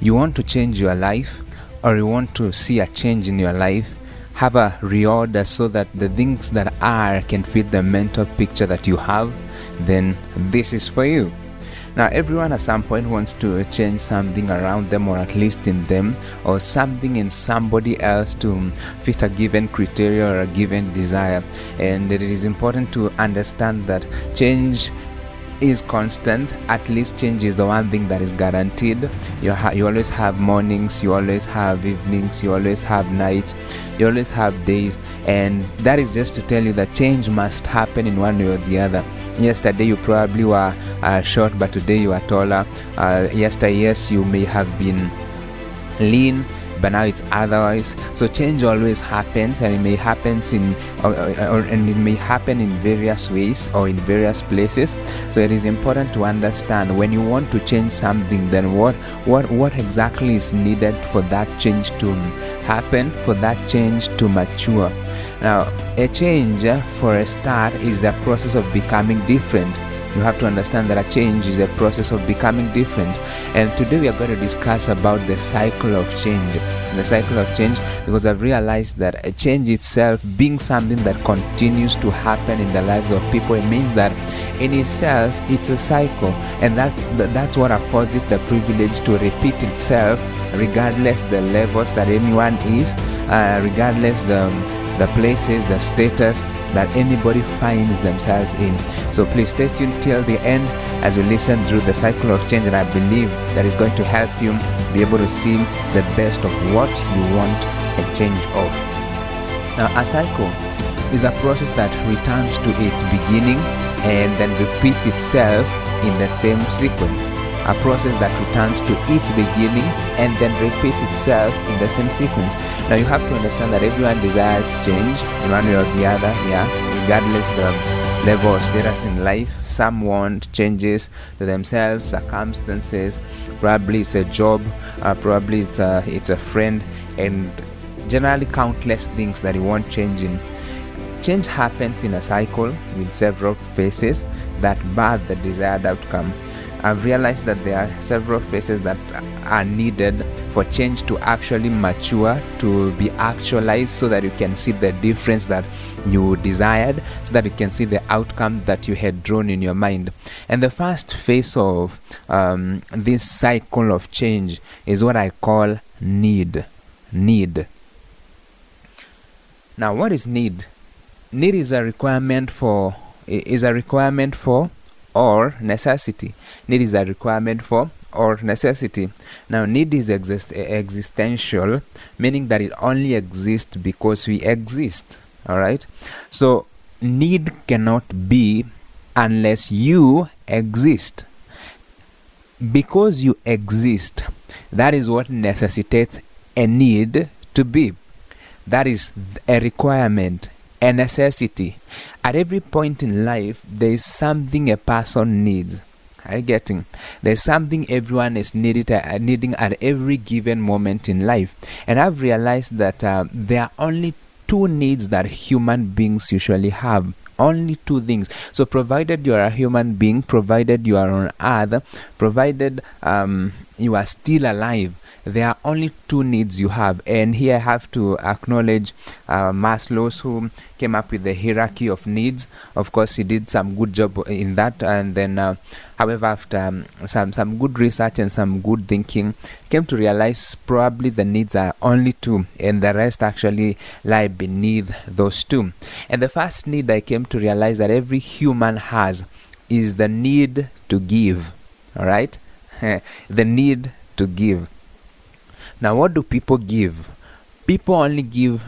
You want to change your life, or you want to see a change in your life, have a reorder so that the things that are can fit the mental picture that you have, then this is for you. Now, everyone at some point wants to change something around them, or at least in them, or something in somebody else to fit a given criteria or a given desire. And it is important to understand that change is constant. At least change is the one thing that is guaranteed. You always have mornings, you always have evenings, you always have nights, you always have days, and that is just to tell you that change must happen in one way or the other. Yesterday you probably were short, but today you are taller. Yes, you may have been lean, but now it's otherwise. So change always happens, and it may happen and it may happen in various ways or in various places. So it is important to understand when you want to change something, then what exactly is needed for that change to happen, for that change to mature. Now, a change, for a start, is the process of becoming different. You have to understand that a change is a process of becoming different. And today we are going to discuss about the cycle of change. The cycle of change, because I've realized that a change itself, being something that continues to happen in the lives of people, it means that in itself it's a cycle, and that's what affords it the privilege to repeat itself, regardless the levels that anyone is, regardless the places, the status that anybody finds themselves in. So please stay tuned till the end as we listen through the cycle of change, and I believe that is going to help you be able to see the best of what you want a change of. Now, a cycle is a process that returns to its beginning and then repeats itself in the same sequence. A process that returns to its beginning and then repeats itself in the same sequence. Now, you have to understand that everyone desires change in one way or the other, regardless the level or status in life. Some want changes to themselves, circumstances, probably it's a job, probably it's a friend, and generally countless things that you want change in. Change happens in a cycle with several phases that birth the desired outcome. I've realized that there are several phases that are needed for change to actually mature, to be actualized, so that you can see the difference that you desired, so that you can see the outcome that you had drawn in your mind. And the first phase of this cycle of change is what I call need. Now, what is need? Need is a requirement for or necessity. Need is a requirement for or necessity. Now, need is existential, meaning that it only exists because we exist. All right. So need cannot be unless you exist. Because you exist, that is what necessitates a need to be. That is a requirement, a necessity. At every point in life, there is something a person needs. Are you getting? There's something everyone is needing at every given moment in life. And I've realized that there are only two needs that human beings usually have. Only two things. So provided you are a human being, provided you are on earth, provided you are still alive, there are only two needs you have. And here I have to acknowledge Maslow, who came up with the hierarchy of needs. Of course, he did some good job in that, and then however, after some good research and some good thinking, came to realize probably the needs are only two, and the rest actually lie beneath those two. And the first need I came to realize that every human has is the need to give. All right, the need to give. Now, what do people give? People only give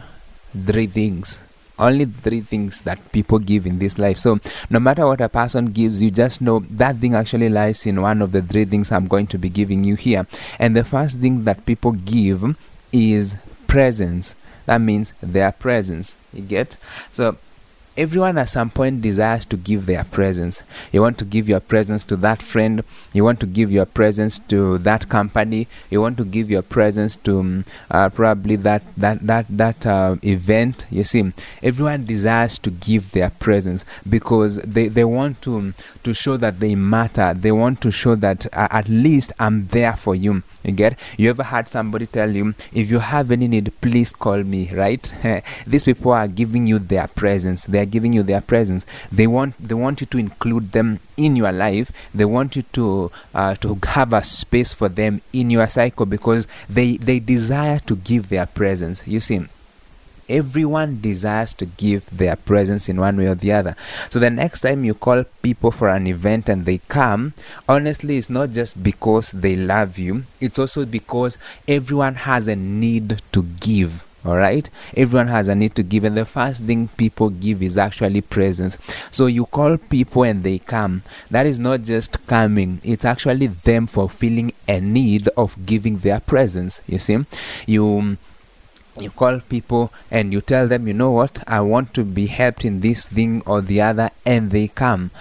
three things. Only three things that people give in this life. So no matter what a person gives, you just know that thing actually lies in one of the three things I'm going to be giving you here. And the first thing that people give is presence. That means their presence. You get? So everyone at some point desires to give their presence. You want to give your presence to that friend. You want to give your presence to that company. You want to give your presence to probably that event. You see, everyone desires to give their presence because they want to show that they matter. They want to show that at least I'm there for you. You get? You ever had somebody tell you, if you have any need, please call me, right? These people are giving you their presence. They are giving you their presence. They want you to include them in your life. They want you to have a space for them in your cycle, because they desire to give their presence. You see, everyone desires to give their presence in one way or the other. So the next time you call people for an event and they come, honestly, it's not just because they love you, it's also because everyone has a need to give. All right, everyone has a need to give, and the first thing people give is actually presence. So you call people and they come. That is not just coming, it's actually them fulfilling a need of giving their presence. You see, you call people and you tell them, you know what, I want to be helped in this thing or the other, and they come.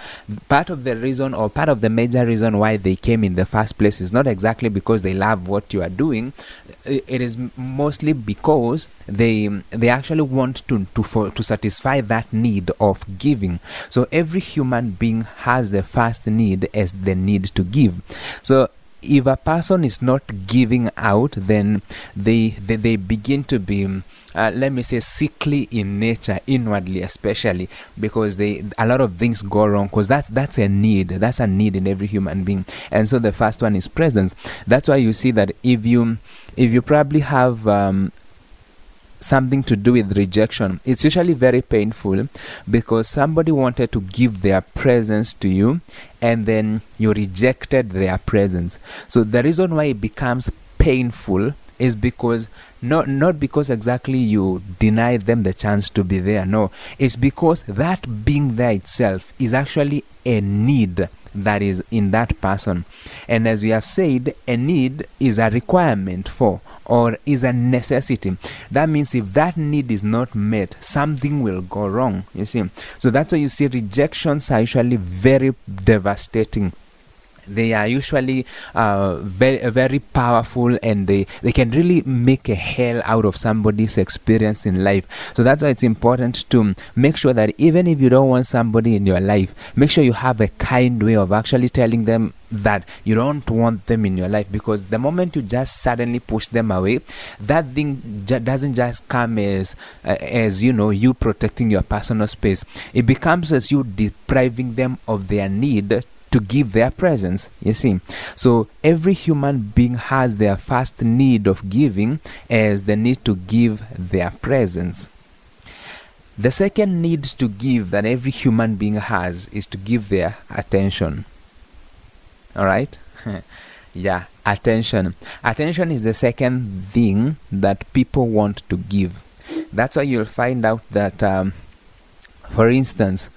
Part of the reason, or part of the major reason why they came in the first place, is not exactly because they love what you are doing. It is mostly because they actually want to satisfy that need of giving. So every human being has the first need as the need to give. So if a person is not giving out, then they begin to be, let me say, sickly in nature, inwardly especially, because a lot of things go wrong, because that's a need in every human being. And so the first one is presence. That's why you see that if you probably have something to do with rejection, it's usually very painful, because somebody wanted to give their presence to you and then you rejected their presence. So the reason why it becomes painful is because not because exactly you denied them the chance to be there. No, it's because that being there itself is actually a need that is in that person. And as we have said, a need is a requirement for, or is a necessity. That means if that need is not met, something will go wrong, you see. So that's why you see rejections are usually very devastating. They are usually very, very powerful, and they can really make a hell out of somebody's experience in life. So that's why it's important to make sure that even if you don't want somebody in your life, make sure you have a kind way of actually telling them that you don't want them in your life. Because the moment you just suddenly push them away, that thing doesn't just come as you protecting your personal space. It becomes as you depriving them of their need to give their presence, you see. So every human being has their first need of giving as the need to give their presence. The second need to give that every human being has is to give their attention. All right? Yeah, attention. Attention is the second thing that people want to give. That's why you'll find out that, for instance,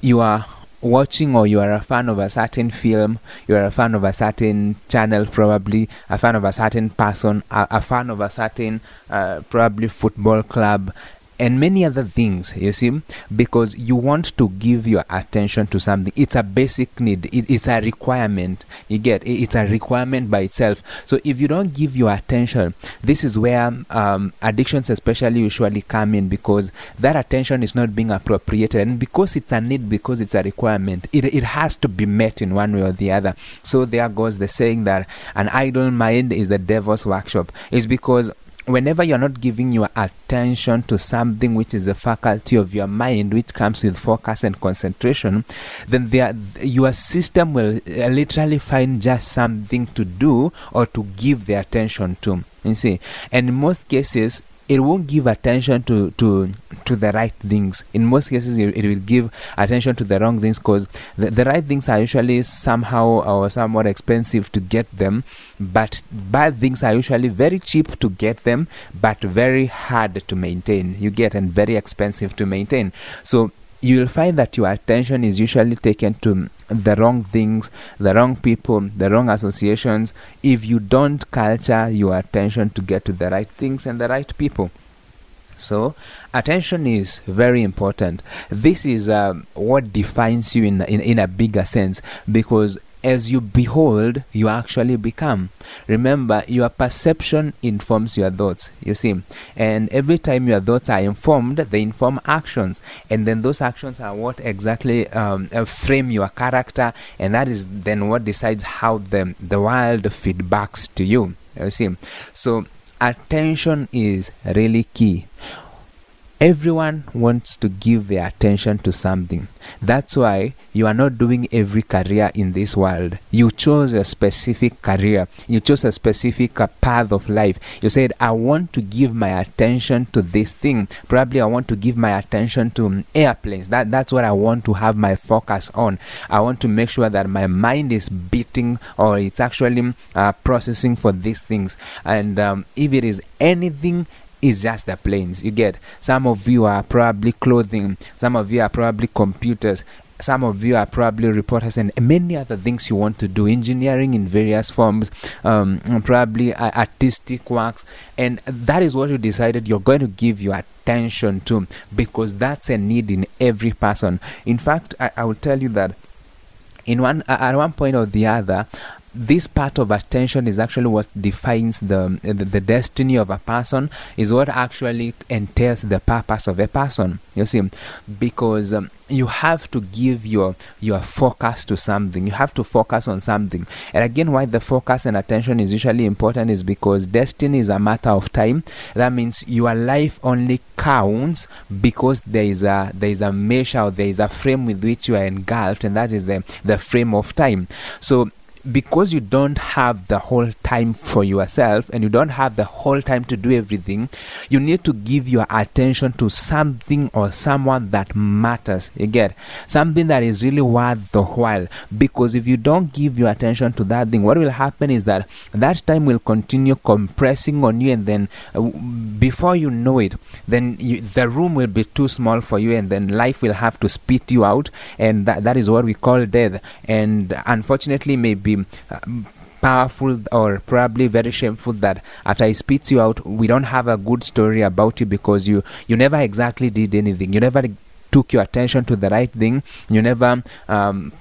you are watching, or you are a fan of a certain film, you are a fan of a certain channel, probably a fan of a certain person, a fan of a certain probably football club, and many other things, you see, because you want to give your attention to something. It's a basic need. It's a requirement. You get? It's a requirement by itself. So if you don't give your attention, this is where addictions especially usually come in, because that attention is not being appropriated. And because it's a need, because it's a requirement, it has to be met in one way or the other. So there goes the saying that an idle mind is the devil's workshop. It's because whenever you're not giving your attention to something which is a faculty of your mind, which comes with focus and concentration, then your system will literally find just something to do or to give the attention to, you see. And in most cases, it won't give attention to the right things. In most cases, it will give attention to the wrong things, because the right things are usually somehow or somewhat expensive to get them, but bad things are usually very cheap to get them, but very hard to maintain. You get, and very expensive to maintain. So you will find that your attention is usually taken to the wrong things, the wrong people, the wrong associations, if you don't culture your attention to get to the right things and the right people. So attention is very important. This is what defines you in a bigger sense, because as you behold, you actually become. Remember, your perception informs your thoughts, you see. And every time your thoughts are informed, they inform actions. And then those actions are what exactly frame your character. And that is then what decides how the world feedbacks to you, you see. So attention is really key. Everyone wants to give their attention to something. That's why you are not doing every career in this world. You chose a specific career. You chose a specific path of life. You said, I want to give my attention to this thing. Probably I want to give my attention to airplanes. That's what I want to have my focus on. I want to make sure that my mind is beating, or it's actually processing for these things. And if it is anything, is just the planes. You get, some of you are probably clothing, some of you are probably computers, some of you are probably reporters, and many other things you want to do, engineering in various forms, probably artistic works, and that is what you decided you're going to give your attention to, because that's a need in every person. In fact, I will tell you that at one point or the other, this part of attention is actually what defines the destiny of a person, is what actually entails the purpose of a person, you see. Because you have to give your focus to something. You have to focus on something. And again, why the focus and attention is usually important is because destiny is a matter of time. That means your life only counts because there is a measure, or there is a frame with which you are engulfed, and that is the frame of time. So because you don't have the whole time for yourself, and you don't have the whole time to do everything, you need to give your attention to something or someone that matters. You get, something that is really worth the while. Because if you don't give your attention to that thing, what will happen is that time will continue compressing on you, and then before you know it, then the room will be too small for you, and then life will have to spit you out, and that is what we call death. And unfortunately, maybe powerful, or probably very shameful, that after he spits you out, we don't have a good story about you, because you never exactly did anything. You never took your attention to the right thing. You never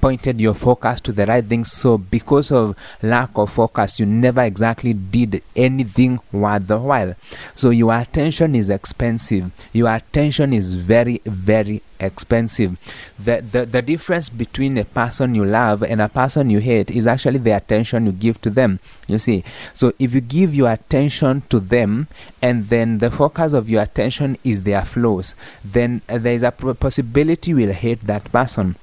pointed your focus to the right thing. So because of lack of focus, you never exactly did anything worth the while. So your attention is expensive. Your attention is very, very expensive. The difference between a person you love and a person you hate is actually the attention you give to them, you see. So if you give your attention to them, and then the focus of your attention is their flaws, then there is a possibility you will hate that person.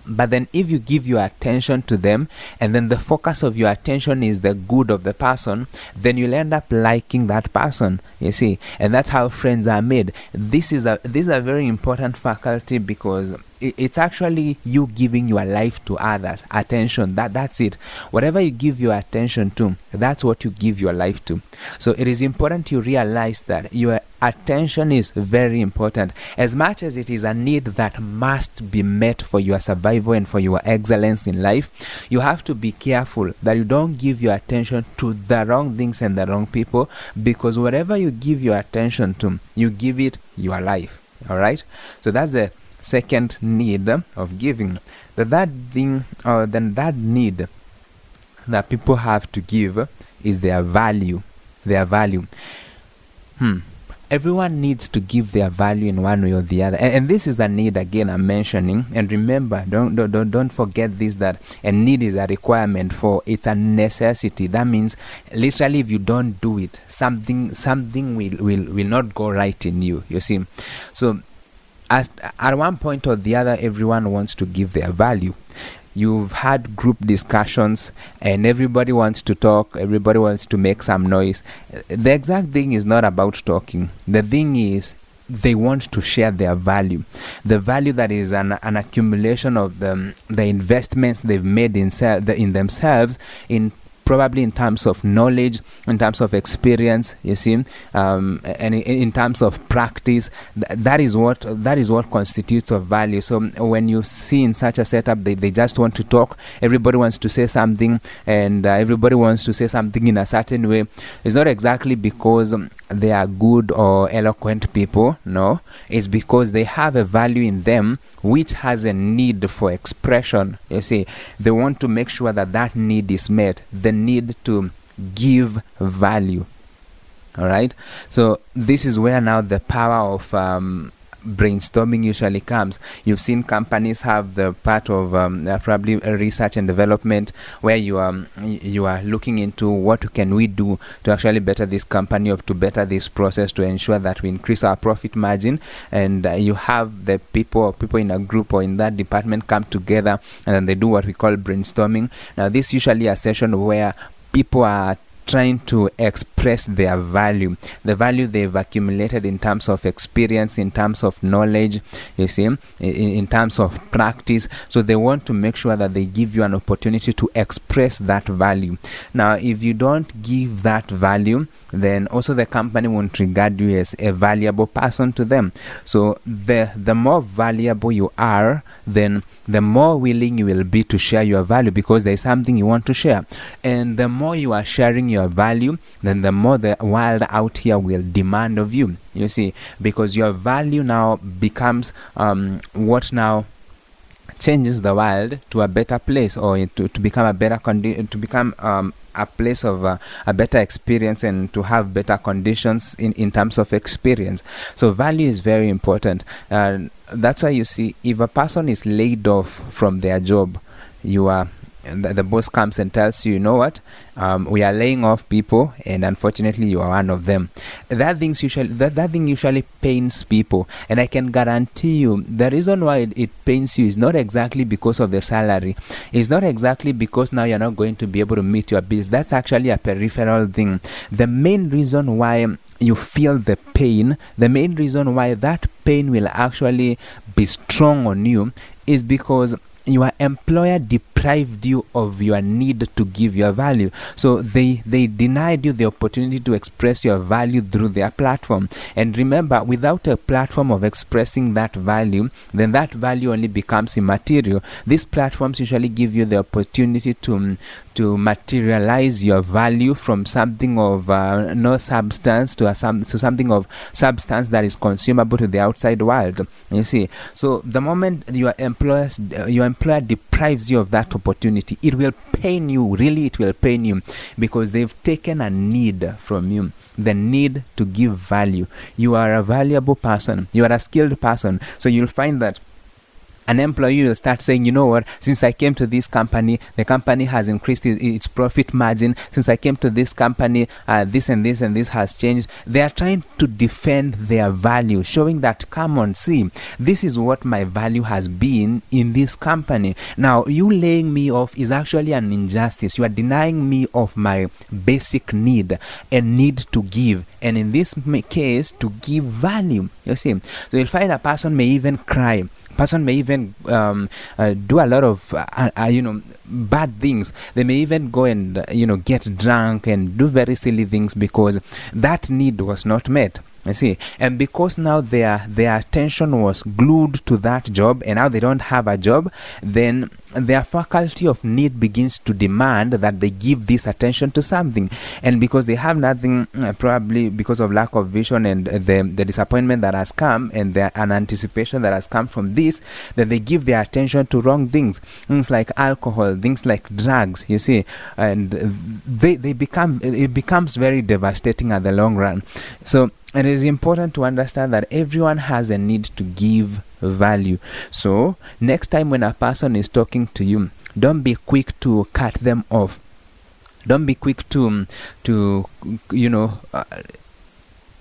But then if you give your attention to them, and then the focus of your attention is the good of the person, then you'll end up liking that person, you see. And that's how friends are made. This is a very important faculty, because it's actually you giving your life to others. Attention, that's it. Whatever you give your attention to, that's what you give your life to. So it is important you realize that your attention is very important. As much as it is a need that must be met for your survival and for your excellence in life, you have to be careful that you don't give your attention to the wrong things and the wrong people, because whatever you give your attention to, you give it your life. All right? So that's the second need of giving. The third thing, or then that need that people have to give, is their value. Their value. Everyone needs to give their value in one way or the other, and this is a need again I'm mentioning. And remember, don't forget this, that a need is a requirement for, it's a necessity. That means literally if you don't do it, something will not go right in you, you see. So at one point or the other, everyone wants to give their value. You've had group discussions and everybody wants to talk, everybody wants to make some noise. The exact thing is not about talking. The thing is, they want to share their value. The value that is an accumulation of the investments they've made in themselves, in probably in terms of knowledge, in terms of experience, you see, and in terms of practice. That is what constitutes of value. So when you see in such a setup, they just want to talk. Everybody wants to say something, and everybody wants to say something in a certain way. It's not exactly because they are good or eloquent people. No, it's because they have a value in them which has a need for expression. You see, they want to make sure that that need is met, the need to give value. All right, so this is where now the power of brainstorming usually comes. You've seen companies have the part of probably research and development, where you are looking into what can we do to actually better this company or to better this process to ensure that we increase our profit margin. And you have the people in a group or in that department come together, and then they do what we call brainstorming. Now this is usually a session where people are trying to express their value, the value they've accumulated in terms of experience, in terms of knowledge, you see, in terms of practice. So they want to make sure that they give you an opportunity to express that value. Now, if you don't give that value, then also the company won't regard you as a valuable person to them. So the more valuable you are, then the more willing you will be to share your value, because there is something you want to share. And the more you are sharing your value, then the more the world out here will demand of you. You see, because your value now becomes what now changes the world to a better place, or to become a better a place of a better experience, and to have better conditions in terms of experience. So value is very important. That's why you see, if a person is laid off from their job, the boss comes and tells you, you know what, we are laying off people, and unfortunately you are one of them. That thing usually pains people, and I can guarantee you the reason why it pains you is not exactly because of the salary. It's not exactly because now you're not going to be able to meet your bills. That's actually a peripheral thing. The main reason why you feel the pain, the main reason why that pain will actually be strong on you, is because your employer deprived you of your need to give your value. So they denied you the opportunity to express your value through their platform. And remember, without a platform of expressing that value, then that value only becomes immaterial. These platforms usually give you the opportunity to materialize your value from something of no substance to something of substance that is consumable to the outside world. You see, so the moment your employer deprives you of that opportunity, it will pain you. Really, it will pain you, because they've taken a need from you, the need to give value. You are a valuable person, you are a skilled person. So you'll find that an employee will start saying, you know what, since I came to this company, the company has increased its profit margin. Since I came to this company, this and this and this has changed. They are trying to defend their value, showing that, come on, see, this is what my value has been in this company. Now, you laying me off is actually an injustice. You are denying me of my basic need, a need to give. And in this case, to give value. You see, so you'll find a person may even cry. Person may even do a lot of bad things. They may even go and get drunk and do very silly things because that need was not met. You see, and because now their attention was glued to that job, and now they don't have a job, then their faculty of need begins to demand that they give this attention to something. And because they have nothing, probably because of lack of vision and the disappointment that has come, and an anticipation that has come from this, that they give their attention to wrong things like alcohol, things like drugs, you see, and it becomes very devastating at the long run. So it is important to understand that everyone has a need to give value. So next time when a person is talking to you, don't be quick to cut them off. Don't be quick to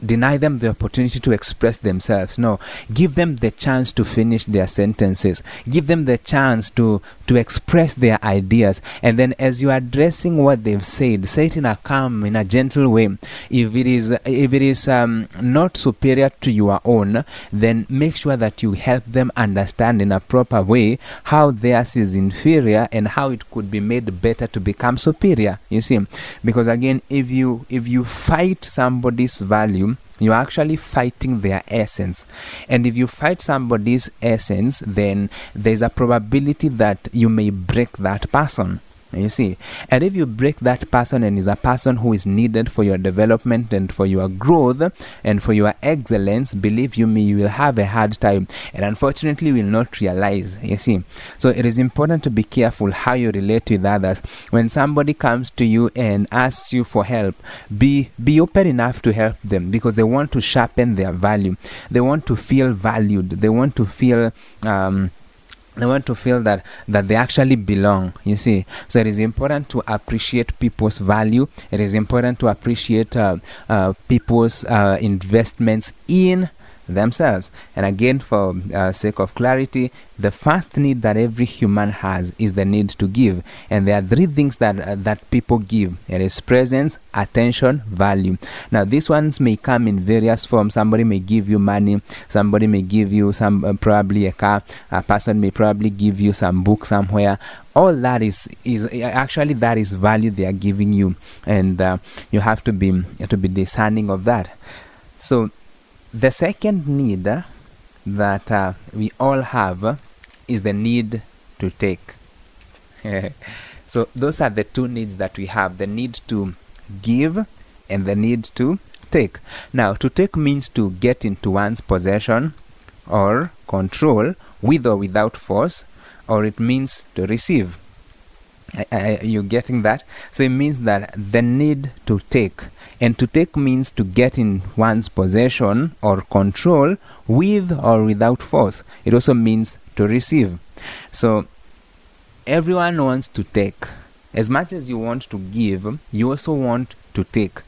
deny them the opportunity to express themselves. No, give them the chance to finish their sentences. Give them the chance to express their ideas. And then as you are addressing what they've said, say it in a calm, in a gentle way. If it is not superior to your own, then make sure that you help them understand in a proper way how theirs is inferior and how it could be made better to become superior. You see, because again, if you fight somebody's value, you're actually fighting their essence. And if you fight somebody's essence, then there's a probability that you may break that person. You see, and if you break that person and is a person who is needed for your development and for your growth and for your excellence, believe you me, you will have a hard time, and unfortunately you will not realize. You see, so it is important to be careful how you relate with others. When somebody comes to you and asks you for help, be open enough to help them, because they want to sharpen their value. They want to feel valued. They want to feel that they actually belong. You see, so it is important to appreciate people's value. It is important to appreciate people's investments in themselves. And again, for sake of clarity, the first need that every human has is the need to give. And there are three things that people give. It is presence, attention, value. Now, these ones may come in various forms. Somebody may give you money. Somebody may give you probably a car. A person may probably give you some book somewhere. All that is actually, that is value they are giving you, and you have to be discerning of that. So the second need that we all have is the need to take. So those are the two needs that we have: the need to give and the need to take. Now, to take means to get into one's possession or control with or without force, or it means to receive. You getting that? So it means that the need to take, and to take means to get in one's possession or control with or without force. It also means to receive. So everyone wants to take. As much as you want to give, you also want to take.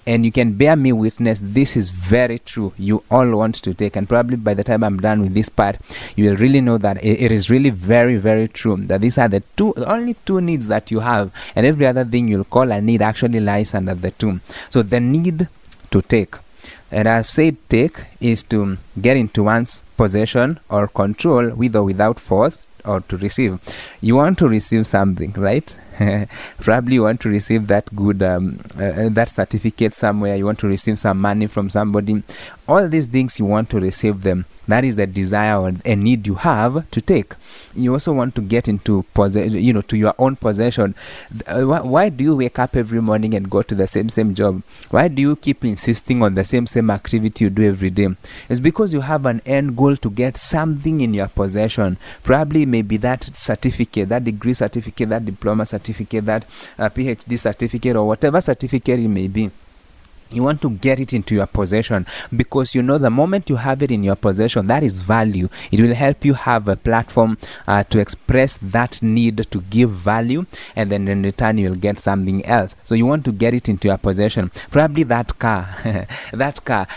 And you can bear me witness, this is very true. You all want to take, and probably by the time I'm done with this part, you will really know that it is really very, very true, that these are the only two needs that you have, and every other thing you'll call a need actually lies under the two. So the need to take, and I've said take is to get into one's possession or control with or without force, or to receive. You want to receive something, right? Probably you want to receive that good that certificate somewhere. You want to receive some money from somebody. All these things, you want to receive them. That is the desire or a need you have to take. You also want to get into to your own possession. Why do you wake up every morning and go to the same job? Why do you keep insisting on the same activity you do every day? It's because you have an end goal to get something in your possession. Probably maybe that certificate, that degree certificate, that diploma certificate, that PhD certificate, or whatever certificate it may be. You want to get it into your possession, because you know the moment you have it in your possession, that is value. It will help you have a platform to express that need to give value, and then in return you will get something else. So you want to get it into your possession. Probably that car,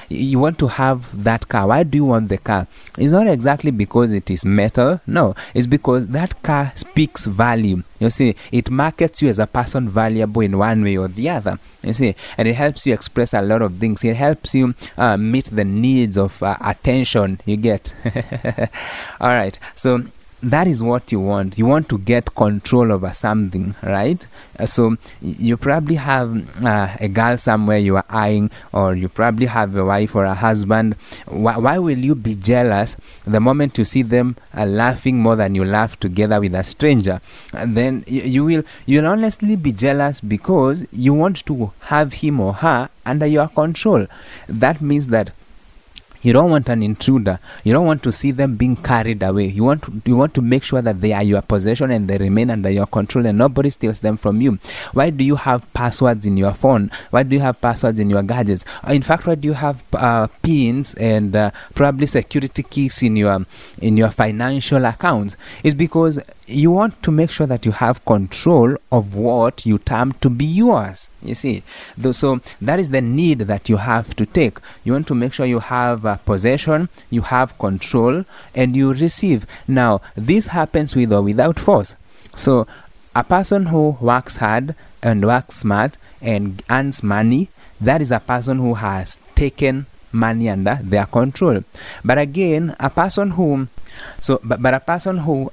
you want to have that car. Why do you want the car? It's not exactly because it is metal. No, it's because that car speaks value. You see, it markets you as a person valuable in one way or the other. You see, and it helps you express a lot of things. It helps you meet the needs of attention. You get. All right. So that is what you want. You want to get control over something, right? So you probably have a girl somewhere you are eyeing, or you probably have a wife or a husband. Why will you be jealous the moment you see them laughing more than you laugh together with a stranger? And then you'll honestly be jealous because you want to have him or her under your control. That means that you don't want an intruder. You don't want to see them being carried away. You want to make sure that they are your possession and they remain under your control and nobody steals them from you. Why do you have passwords in your phone? Why do you have passwords in your gadgets? In fact, why do you have pins and probably security keys in your financial accounts? It's because you want to make sure that you have control of what you term to be yours. You see, so that is the need that you have to take. You want to make sure you have possession, you have control, and you receive. Now, this happens with or without force. So, a person who works hard and works smart and earns money, that is a person who has taken money under their control. But again, a person who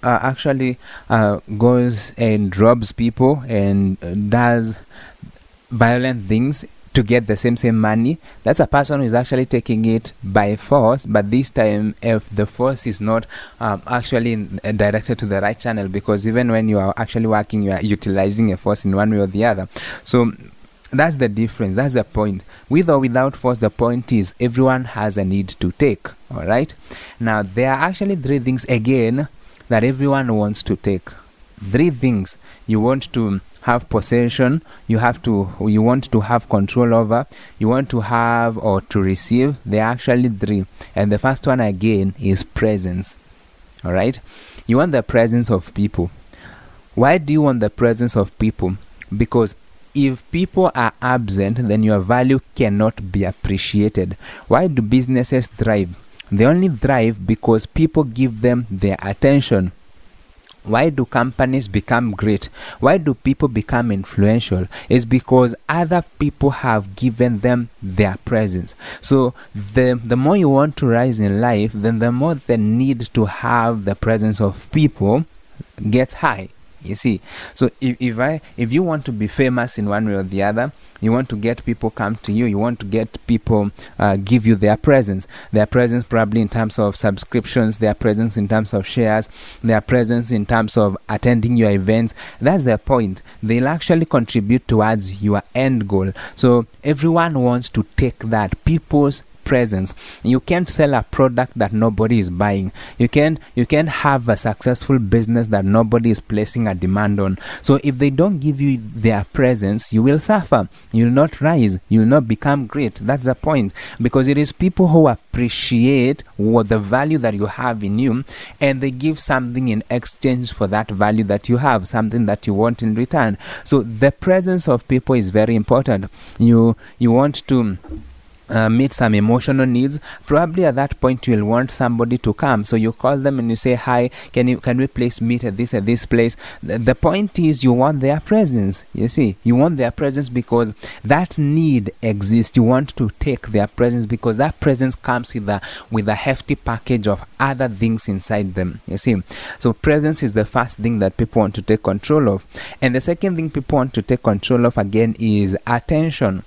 actually goes and robs people and does violent things to get the same money, that's a person who is actually taking it by force. But this time, if the force is not actually directed to the right channel, because even when you are actually working, you are utilizing a force in one way or the other. So that's the difference. That's the point. With or without force, the point is everyone has a need to take. All right. Now, there are actually three things again that everyone wants to take. Three things. You want to have possession, you want to have control over, you want to have or to receive. There are actually three. And the first one again is presence. All right. You want the presence of people. Why do you want the presence of people? Because if people are absent, then your value cannot be appreciated. Why do businesses thrive? They only thrive because people give them their attention. Why do companies become great? Why do people become influential? It's because other people have given them their presence. So the more you want to rise in life, then the more the need to have the presence of people gets high. You see, so if you want to be famous in one way or the other, you want to get people come to you, you want to get people give you their presence probably in terms of subscriptions, their presence in terms of shares, their presence in terms of attending your events. That's their point. They'll actually contribute towards your end goal. So everyone wants to take that, people's presence. You can't sell a product that nobody is buying. You can have a successful business that nobody is placing a demand on. So if they don't give you their presence, you will suffer. You will not rise. You will not become great. That's the point. Because it is people who appreciate what the value that you have in you, and they give something in exchange for that value that you have, something that you want in return. So the presence of people is very important. You want to meet some emotional needs. Probably at that point you will want somebody to come, so you call them and you say, hi, can we please meet at this place. The point is you want their presence. You see, you want their presence because that need exists. You want to take their presence because that presence comes with a hefty package of other things inside them. You see, so presence is the first thing that people want to take control of. And the second thing people want to take control of again is attention.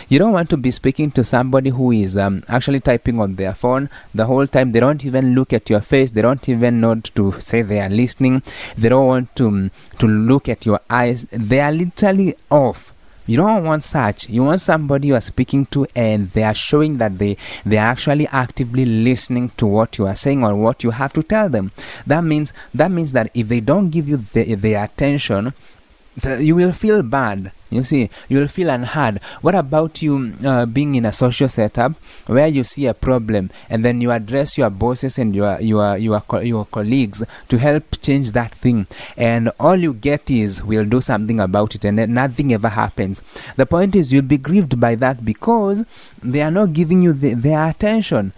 You don't want to be speaking to somebody who is actually typing on their phone the whole time. They don't even look at your face. They don't even know to say they are listening. They don't want to look at your eyes. They are literally off. You don't want such. You want somebody you are speaking to and they are showing that they are actually actively listening to what you are saying or what you have to tell them. That means that if they don't give you their attention, you will feel bad. You see, you will feel unheard. What about you being in a social setup where you see a problem and then you address your bosses and your colleagues to help change that thing, and all you get is we'll do something about it, and then nothing ever happens. The point is you'll be grieved by that because they are not giving you their attention.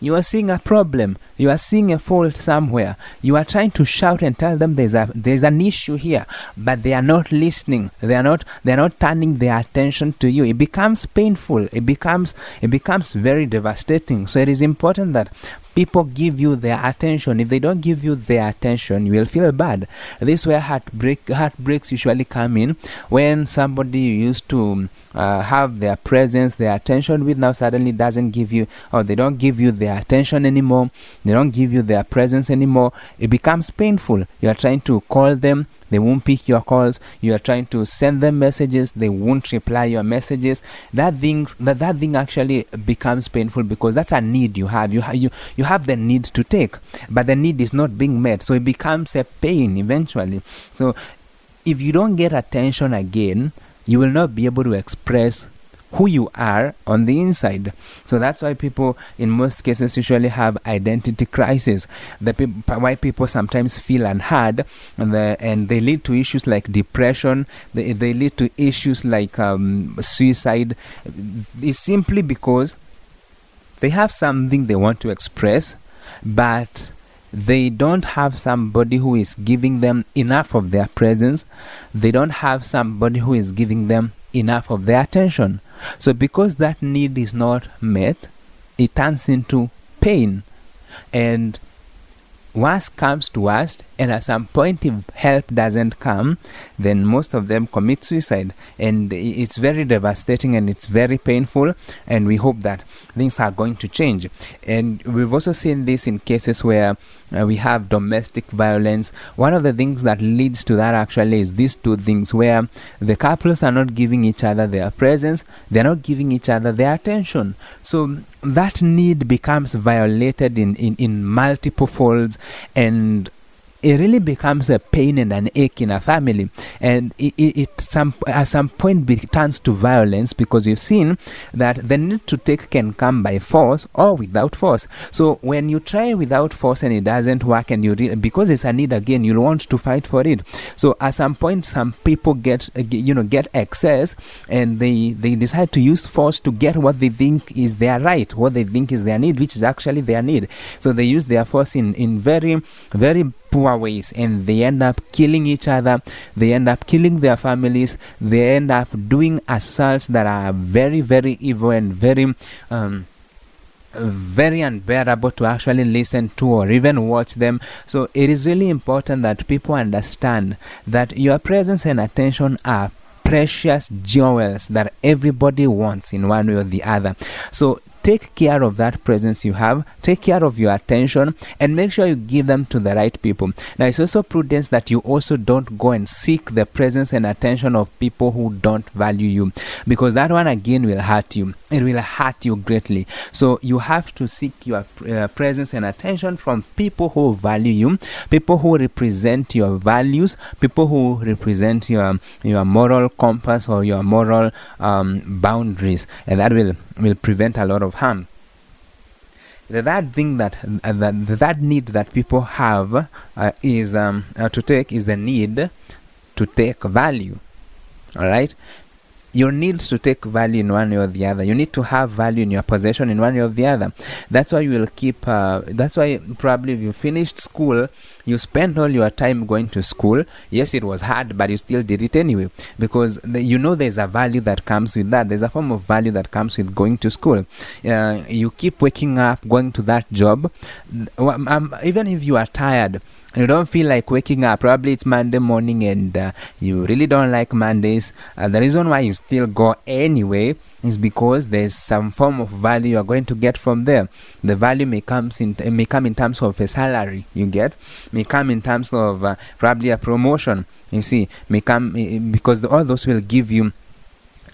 You are seeing a problem, you are seeing a fault somewhere, you are trying to shout and tell them there's an issue here, but they are not listening. They are not turning their attention to you. It becomes painful. It becomes very devastating. So it is important that people give you their attention. If they don't give you their attention, you will feel bad. This is where heartbreaks usually come in, when somebody you used to have their presence, their attention with, now suddenly doesn't give you, or they don't give you their attention anymore, they don't give you their presence anymore. It becomes painful. You are trying to call them, they won't pick your calls. You are trying to send them messages, they won't reply your messages. That thing actually becomes painful because that's a need you have. You have the need to take, but the need is not being met, so it becomes a pain eventually. So if you don't get attention again, you will not be able to express who you are on the inside. So that's why people in most cases usually have identity crisis. Why people sometimes feel unheard, and they lead to issues like depression. They lead to issues like suicide. It's simply because they have something they want to express, but they don't have somebody who is giving them enough of their presence. They don't have somebody who is giving them enough of their attention. So because that need is not met, it turns into pain. And worst comes to worst, and at some point if help doesn't come, then most of them commit suicide, and it's very devastating and it's very painful, and we hope that things are going to change. And we've also seen this in cases where we have domestic violence. One of the things that leads to that actually is these two things, where the couples are not giving each other their presence, they're not giving each other their attention. So that need becomes violated in multiple folds, and it really becomes a pain and an ache in a family, and at some point turns to violence, because we've seen that the need to take can come by force or without force. So when you try without force and it doesn't work, and because it's a need again, you want to fight for it. So at some point, some people get excess, and they decide to use force to get what they think is their right, what they think is their need, which is actually their need. So they use their force in very, very poor ways, and they end up killing each other, they end up killing their families, they end up doing assaults that are very, very evil and very very unbearable to actually listen to or even watch them. So it is really important that people understand that your presence and attention are precious jewels that everybody wants in one way or the other. So take care of that presence you have, take care of your attention, and make sure you give them to the right people. Now, it's also prudence that you also don't go and seek the presence and attention of people who don't value you, because that one again will hurt you. It will hurt you greatly. So you have to seek your presence and attention from people who value you, people who represent your values, people who represent your moral compass or your moral boundaries, and that will prevent a lot of harm. The third thing that need that people have is to take is the need to take value. All right. You need to take value in one way or the other. You need to have value in your possession in one way or the other. That's why you will keep. That's why probably if you finished school, you spent all your time going to school. Yes, it was hard, but you still did it anyway, because there's a value that comes with that. There's a form of value that comes with going to school. You keep waking up, going to that job. Even if you are tired, you don't feel like waking up, probably it's Monday morning and you really don't like Mondays, the reason why you still go anyway is because there's some form of value you're going to get from there. The value may come in terms of a salary you get, may come in terms of probably a promotion, you see, may come because all those will give you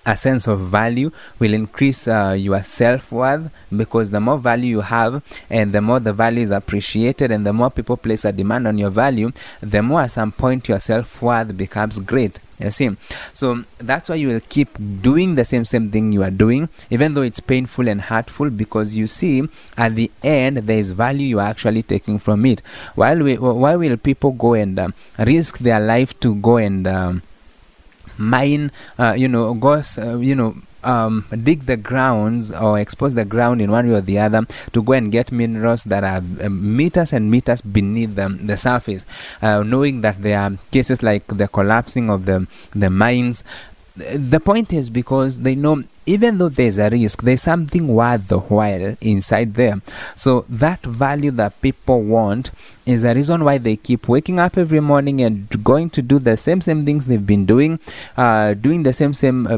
a sense of value, will increase your self-worth, because the more value you have and the more the value is appreciated and the more people place a demand on your value, the more at some point your self-worth becomes great. You see, so that's why you will keep doing the same thing you are doing, even though it's painful and hurtful, because you see at the end there is value you are actually taking from it. Why will people go and risk their life to go and mine, dig the grounds or expose the ground in one way or the other to go and get minerals that are meters and meters beneath the surface, knowing that there are cases like the collapsing of the mines. The point is because they know even though there's a risk, there's something worth the while inside there. So that value that people want is the reason why they keep waking up every morning and going to do the same things they've been doing, doing the same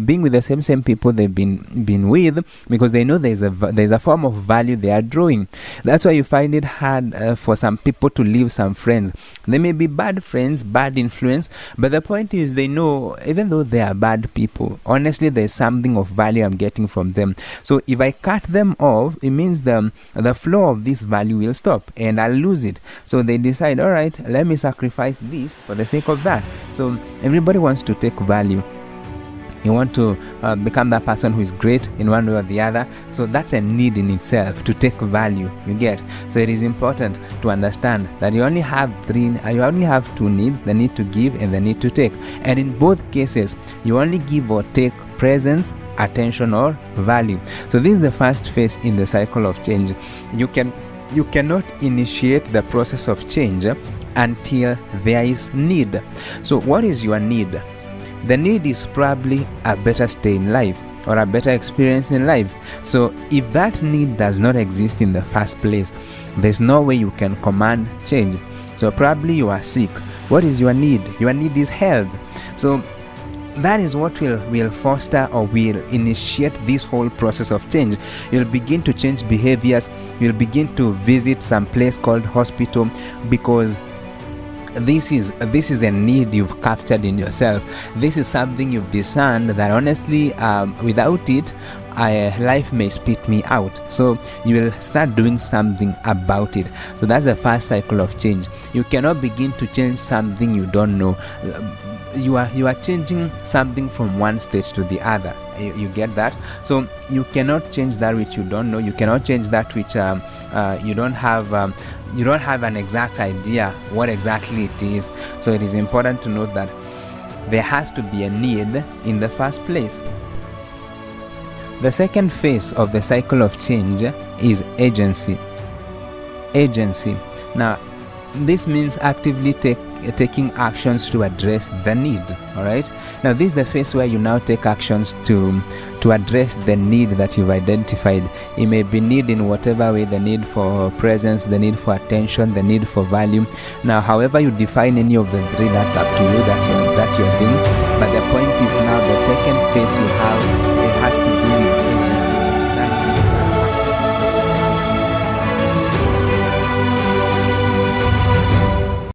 being with the same people they've been with, because they know there's a form of value they are drawing. That's why you find it hard for some people to leave some friends. They may be bad friends, bad influence, but the point is they know even though they are bad people, honestly there's something of value I'm getting from them. So if I cut them off, it means the flow of this value will stop and I'll lose it. So they decide, all right, let me sacrifice this for the sake of that. So everybody wants to take value You want to become that person who is great in one way or the other. So that's a need in itself, to take value, you get. So it is important to understand that you only have two needs: the need to give and the need to take. And in both cases, you only give or take presence, attention, or value. So this is the first phase in the cycle of change. You cannot initiate the process of change until there is need. So what is your need? The need is probably a better stay in life or a better experience in life. So if that need does not exist in the first place, there's no way you can command change. So probably you are sick. What is your need? Your need is health. So that is what will foster or will initiate this whole process of change. You'll begin to change behaviors. You'll begin to visit some place called hospital, because this is a need you've captured in yourself. This is something you've discerned that honestly, without it, life may spit me out. So you will start doing something about it. So that's the first cycle of change. You cannot begin to change something you don't know. You are changing something from one stage to the other. You get that? So you cannot change that which you don't know. You cannot change that which you don't have. You don't have an exact idea what exactly it is. So it is important to note that there has to be a need in the first place. The second phase of the cycle of change is agency. Agency. Now, this means actively taking actions to address the need. All right. Now, this is the phase where you now take actions to address the need that you've identified. It may be need in whatever way: the need for presence, the need for attention, the need for value. Now, however you define any of the three, that's up to you. That's your thing. But the point is, now the second phase you have